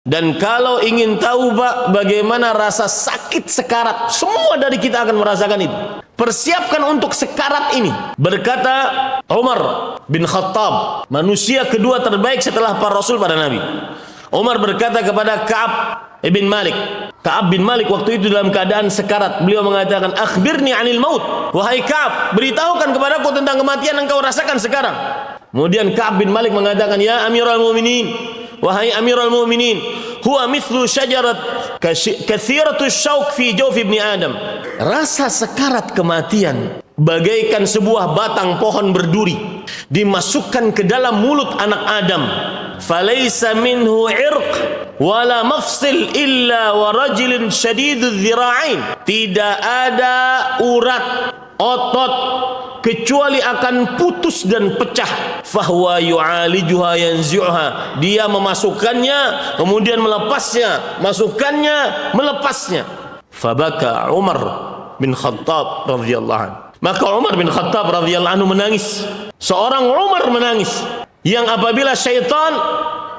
Dan kalau ingin tahu Pak, bagaimana rasa sakit sekarat, semua dari kita akan merasakan itu. Persiapkan untuk sekarat ini. Berkata Umar bin Khattab, manusia kedua terbaik setelah para Rasul pada Nabi. Umar berkata kepada Ka'ab bin Malik. Ka'ab bin Malik waktu itu dalam keadaan sekarat. Beliau mengatakan, "Akhbirni 'anil maut." Wahai Ka'ab, beritahukan kepadaku tentang kematian yang kau rasakan sekarang. Kemudian Ka'ab bin Malik mengatakan, "Ya Amirul Mu'minin, wahai Amirul Mu'minin, huwa mithlu syajarat kathiratus syauk fi jawfi ibni Adam." Rasa sekarat kematian bagaikan sebuah batang pohon berduri dimasukkan ke dalam mulut anak Adam. Falaysa minhu irq wala mafsil illa wa rajulun syadidudz dzira'ain. Tidak ada urat, otot, kecuali akan putus dan pecah. Fahuwa yu'alijuha yanzi'uha. Dia memasukkannya, kemudian melepasnya, masukkannya, melepasnya. Fabaka Umar bin Khattab radhiyallahu anhu. Maka Umar bin Khattab radhiyallahu anhu menangis. Seorang Umar menangis, yang apabila syaitan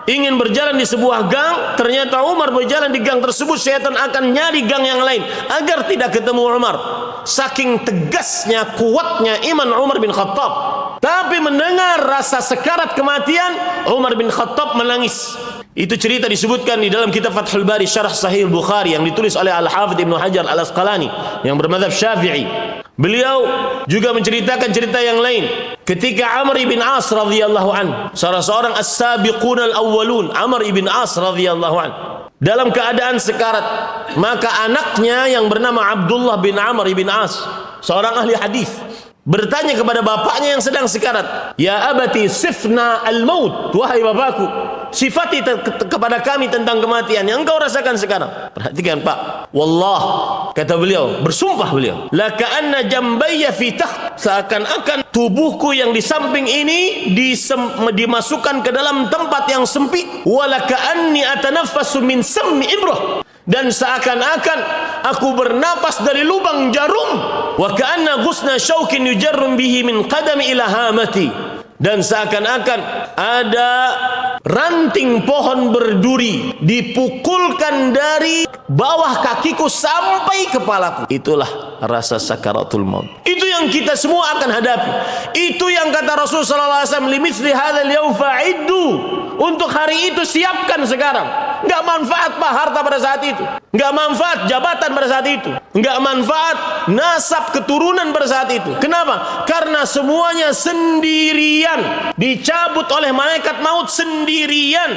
ingin berjalan di sebuah gang, ternyata Umar berjalan di gang tersebut, syaitan akan nyari gang yang lain agar tidak ketemu Umar. Saking tegasnya, kuatnya iman Umar bin Khattab. Tapi mendengar rasa sekarat kematian, Umar bin Khattab menangis. Itu cerita disebutkan di dalam kitab Fathul Bari Syarah Sahih Bukhari yang ditulis oleh Al-Hafidh Ibnu Hajar Al-Asqalani yang bermadzhab Syafi'i. Beliau juga menceritakan cerita yang lain. Ketika Amr ibn As radhiyallahu an, salah seorang as-sabiqun al-awwalun, Amr ibn As radhiyallahu an, dalam keadaan sekarat, maka anaknya yang bernama Abdullah bin Amr ibn As, seorang ahli hadis, bertanya kepada bapaknya yang sedang sekarat, "Ya abati sifna al-maut." Wahai bapakku, sifati kepada kami tentang kematian yang engkau rasakan sekarang. Perhatikan Pak, wallah, kata beliau, bersumpah beliau, la ka'anna jambayya fi takh, seakan-akan tubuhku yang di samping ini dimasukkan ke dalam tempat yang sempit, wa la ka'anni atanaffasu min sammi ibrah, dan seakan-akan aku bernapas dari lubang jarum, wa ka'anna ghusna syaukin yujarrum bihi min qadami ila hamati, dan seakan-akan ada ranting pohon berduri dipukulkan dari bawah kakiku sampai kepalaku. Itulah rasa sakaratul maut. Itu yang kita semua akan hadapi. Itu yang kata Rasulullah sallallahu alaihi wasallam, "Limithli hadzal yaum fa'iddu." Untuk hari itu siapkan sekarang. Enggak manfaat Pak harta pada saat itu. Enggak manfaat jabatan pada saat itu. Enggak manfaat nasab keturunan pada saat itu. Kenapa? Karena semuanya sendirian. Dicabut oleh malaikat maut sendirian.